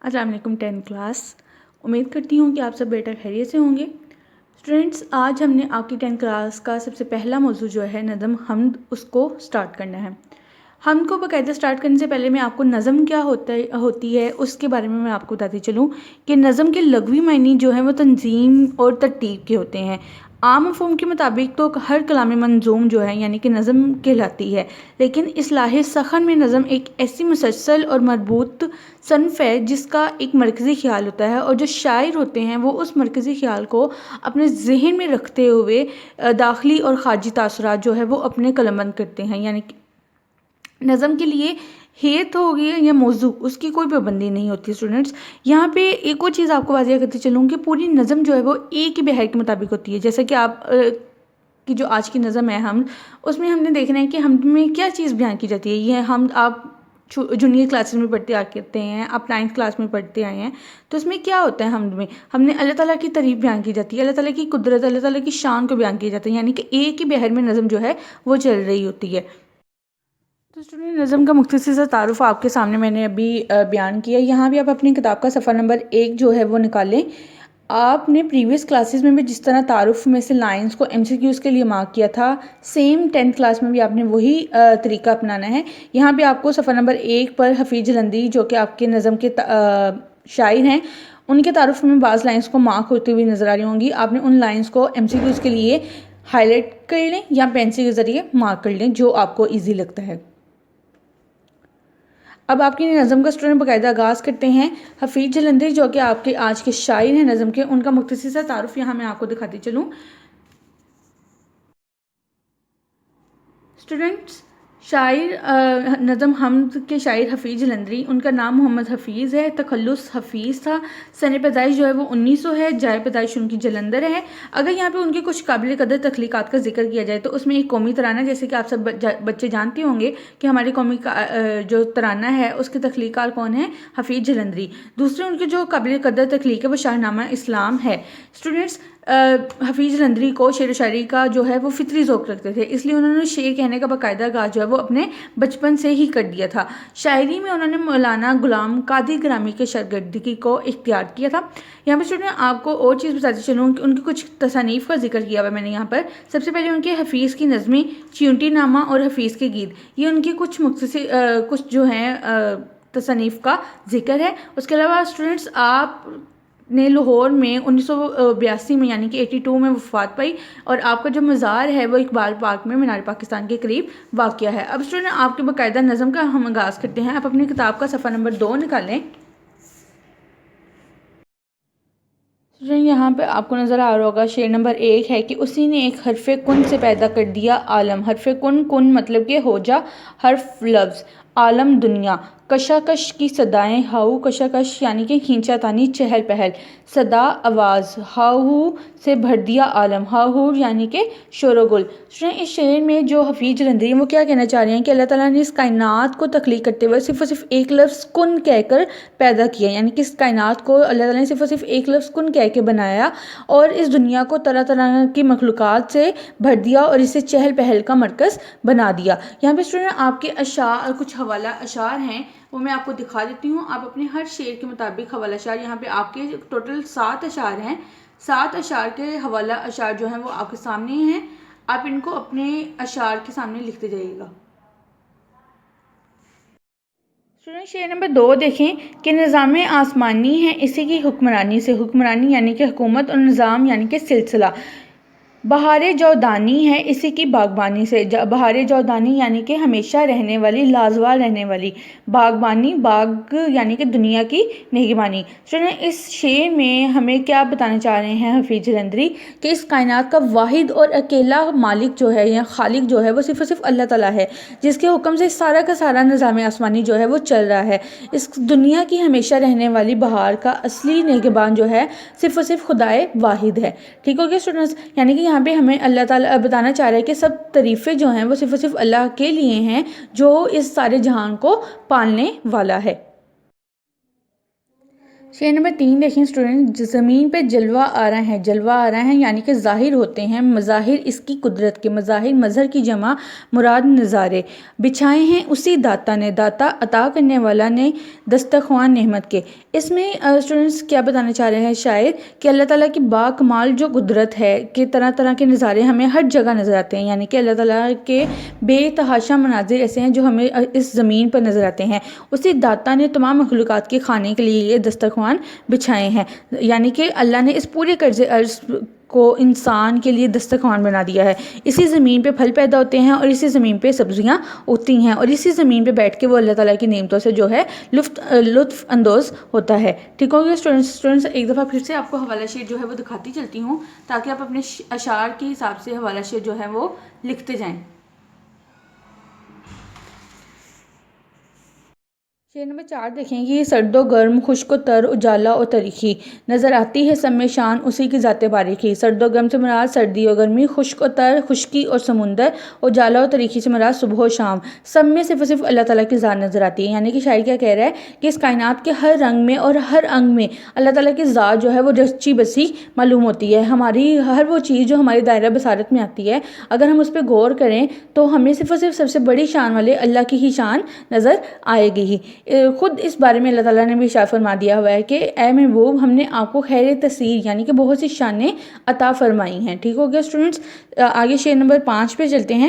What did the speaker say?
अस्सलाम वालेकुम 10th class. उम्मीद करती हूँ कि आप सब बेटा खैरियत से होंगे। स्टूडेंट्स, आज हमने आपकी 10th क्लास का सबसे पहला मौजू जो है नज़म हम्द, उसको स्टार्ट करना है। हम्द को बाकायदा स्टार्ट करने से पहले मैं आपको नज़म क्या होती है उसके बारे में मैं आपको बताती चलूँ कि नज़म के लग़वी मायने जो है वो तंजीम और तरतीब के होते हैं। आम मफ़हूम के मुताबिक तो हर कलाम मंजूम जो है यानी कि नज़म कहलाती है, लेकिन इस्लाह सखन में नज़म एक ऐसी मुसलसल और मरबूत सन्फ़ है जिसका एक मरकज़ी ख़्याल होता है, और जो शायर होते हैं वो उस मरकज़ी ख़्याल को अपने ज़हन में रखते हुए दाखिली और ख़ारजी तासुरात जो है वो अपने कलमबंद करते हैं। यानी कि नज़म के लिए हेत हो गई या मौजू, उसकी कोई पाबंदी नहीं होती। स्टूडेंट्स, यहाँ पे एक और चीज़ आपको वाज़ेह करती चलूँ कि पूरी नज़म जो है वो एक ही बहर के मुताबिक होती है। जैसा कि आप कि जो आज की नज़म है हम, उसमें हमने देखना है कि हम में क्या चीज़ बयान की जाती है। ये हम आप जूनियर क्लासेस में पढ़ते आते हैं, आप 9th क्लास में पढ़ते आए हैं, तो उसमें क्या होता है हमद में हमने अल्लाह ताला की तारीफ़ बयान की जाती है, अल्लाह ताला की कुदरत, अल्लाह ताला की शान को बयान किया जाता है। यानी कि एक ही बहर में नज़म जो है वो चल रही होती है। तो स्टूडेंट, नज़म का मुख्तसर सा तारुफ आपके सामने मैंने अभी बयान किया। यहाँ भी आप अपनी किताब का सफ़ा नंबर 1 जो है वो निकालें। आपने प्रीवियस क्लासेस में भी जिस तरह तारुफ में से लाइंस को एमसीक्यूज़ के लिए मार्क किया था, सेम 10th क्लास में भी आपने वही तरीका अपनाना है। यहाँ भी आपको सफ़ा नंबर 1 पर हफीज़ जलंधी जो कि आपके नज़म के शायर हैं, उनके तारुफ में बाज़ लाइंस को मार्क होती हुई नज़र आ रही होंगी। आपने उन लाइंस को एमसीक्यूज़ के लिए हाईलाइट कर लें या पेंसिल के ज़रिए मार्क कर लें, जो आपको ईजी लगता है। अब आपकी नज़म का स्टूडेंट बाकायदा आगाज़ करते हैं। हफीज़ जलंधरी जो कि आपके आज के शायर हैं नज़म के, उनका मुख्तसर सा तारुफ यहाँ मैं आपको दिखाती चलूँ। स्टूडेंट्स, शायर नज़म हम्द के शायर हफीज़ जलंधरी, उनका नाम मोहम्मद हफीज़ है, तखल्लुस हफीज़ था। सन पैदाइश जो है वो 1900 है, जाए पैदाइश उनकी जलंधर है। अगर यहाँ पे उनके कुछ काबिल कदर तख्लीक़ात का जिक्र किया जाए तो उसमें एक कौमी तराना, जैसे कि आप सब बच्चे जानते होंगे कि हमारे कौमी का जो तराना है उसके तख्लीक़ार कौन है, हफीज़ जलंधरी। दूसरे उनके जो काबिल कदर तख्लीक़ है वो शाहनामा इस्लाम है। स्टूडेंट्स, हफीज़ जलंधरी को शेर व शायरी का जो है वो फितरी ज़ौक़ रखते थे, इसलिए उन्होंने शेर कहने का बाकायदा आगाज़ जो है वो अपने बचपन से ही कर दिया था। शायरी में उन्होंने मौलाना गुलाम कादिर ग्रामी के शागिर्दगी को इख्तियार किया था। यहाँ पर स्टूडेंट आपको और चीज़ बताती चलूँ कि उनकी कुछ तसानीफ़ का जिक्र किया हुआ मैंने यहाँ पर। सबसे पहले उनके हफीज़ की नज़में च्यूंटी नामा और हफीज़ के गीत, ये उनकी कुछ कुछ जो हैं तसानीफ़ का जिक्र है। उसके अलावा स्टूडेंट्स, आप ने लाहौर में 1982 में यानी कि 82 में वफ़ात पाई, और आपका जो मज़ार है वो इकबाल पार्क में मीनार पाकिस्तान के करीब वाक़या है। अब स्टूडेंट, आपके बाकायदा नज़म का हम आगाज़ करते हैं। आप अपनी किताब का सफ़ा नंबर 2 निकालें। स्टूडेंट, यहाँ पे आपको नज़र आ रहा होगा शेर नंबर 1 है कि उसी ने एक हरफ़े कुन से पैदा कर दिया आलम। हरफ़े कुन मतलब कि हो जा, हर्फ लफ्ज़, आलम दुनिया, कशाकश की सदाएँ, हाउ कशाकश यानी कि खींचा तानी, चहल पहल, सदा आवाज़, हाउ से भर दिया आलम, हाहू यानी कि शोरगुल। स्टूडेंट, इस शेर में जो हफीज़ जलंधरी हैं वो क्या कहना चाह रहे हैं कि अल्लाह ताला ने इस कायनात को तख्लीक करते हुए सिर्फ़ और सिर्फ एक लफ्ज़ कुन कहकर पैदा किया, यानी कि इस कायनात को अल्लाह ताला ने सिर्फ़ और सिर्फ एक लफ्ज़ कुन कह के बनाया, और इस दुनिया को तरह तरह की मखलूक़ात से भर दिया और इसे चहल पहल का मरकज़ बना दिया। यहाँ पे स्टूडेंट आपके अशार, कुछ हवाला अशार हैं, वो मैं आपको दिखा देती हूँ। आप अपने हर शेर के मुताबिक हवाला अशार, यहाँ पे आपके टोटल 7 अशार हैं, 7 अशार के हवाला अशार जो हैं वो आपके सामने हैं। आप इनको अपने अशार के सामने लिखते जाइएगा। स्टूडेंट, शेर नंबर 2 देखें कि निज़ाम आसमानी है इसी की हुक्मरानी से, हुक्मरानी यानी कि हुकूमत, और निज़ाम यानी कि सिलसिला। बहारे जौदानी है इसी की बागबानी से, बहारे जौदानी यानी कि हमेशा रहने वाली, लाजवाब रहने वाली, बागबानी बाग यानी कि दुनिया की निगहबानी। स्टूडेंट, इस शेर में हमें क्या बताना चाह रहे हैं हफीज़ जलंधरी कि इस कायनात का वाहिद और अकेला मालिक जो है या खालिक जो है वो सिर्फ़ और सिर्फ अल्लाह ताला है, जिसके हुक्म से सारा का सारा निज़ाम आसमानी जो है वो चल रहा है। इस दुनिया की हमेशा रहने वाली बहार का असली निगहबान जो है सिर्फ़ और सिर्फ खुदाए वाहिद है। ठीक हो गया स्टूडेंट्स, यानी कि यहाँ पे हमें अल्लाह ताला बताना चाह रहा है कि सब तारीफ़ें जो हैं वो सिर्फ़ और सिर्फ अल्लाह के लिए हैं, जो इस सारे जहान को पालने वाला है। शेर नंबर 3 देखें स्टूडेंट, ज़मीन पे जलवा आ रहा है, जलवा आ रहा है यानी कि ज़ाहिर होते हैं, मज़ाहिर इसकी कुदरत के, मज़ाहिर मज़हर की जमा मुराद नज़ारे, बिछाए हैं उसी दाता ने, दाता अता करने वाला ने, दस्तरख्वान नेमत के। इसमें स्टूडेंट्स क्या बताना चाह रहे हैं शायर कि अल्लाह ताला की बाकमाल जो कुदरत है कि तरह तरह के नज़ारे हमें हर जगह नज़र आते हैं, यानी कि अल्लाह ताला के बेतहाशा मनाजिर ऐसे हैं जो हमें इस ज़मीन पर नज़र आते हैं। उसी दाता ने तमाम मखलूक़ात के खाने के लिए ये दस्तरख्वान बिछाए हैं, यानी कि अल्लाह ने इस पूरे कर्ज़े अर्ज़ को इंसान के लिए दस्तरख्वान बना दिया है। इसी ज़मीन पे फल पैदा होते हैं और इसी ज़मीन पे सब्जियां उगती हैं और इसी ज़मीन पे बैठ के वो अल्लाह ताला की नेमतों से जो है लुत्फ़ अंदोज़ होता है। ठीक हो गया स्टूडेंट्स एक दफ़ा फिर से आपको हवाला शेर जो है वो दिखाती चलती हूँ ताकि आप अपने अशार के हिसाब से हवाला शेर जो है वो लिखते जाएँ। शेर नंबर 4 देखें कि सर्दो गर्म, खुश्क तर, उजाला और तरीखी, नज़र आती है सब में शान उसी की ज़ाते बारीकी। सर्दो गर्म से मुराद सर्दी और गर्मी, खुश्क और तर खुश्की और समुंदर, उजाला और तरीखी से मुराद सुबह और शाम, सब में सिर्फ अल्लाह ताला की ज़ात नज़र आती है। यानी कि शायर क्या कह रहा है कि इस कायनात के हर रंग में और हर अंग में अल्लाह ताला की ज़ात जो है वो रची बसी मालूम होती है। हमारी हर वो चीज़ जो हमारी दायरा बसारत में आती है, अगर हम उस पर गौर करें तो हमें सिर्फ सबसे बड़ी शान वाले अल्लाह की ही शान नज़र आएगी ही। ख़ुद इस बारे में अल्लाह ताला ने भी इरशाद फरमा दिया हुआ है कि ए महबूब, हमने आपको खैर तसीर यानी कि बहुत सी शानें अता फरमाई हैं। ठीक हो गया स्टूडेंट्स, आगे शेर नंबर 5 पे चलते हैं।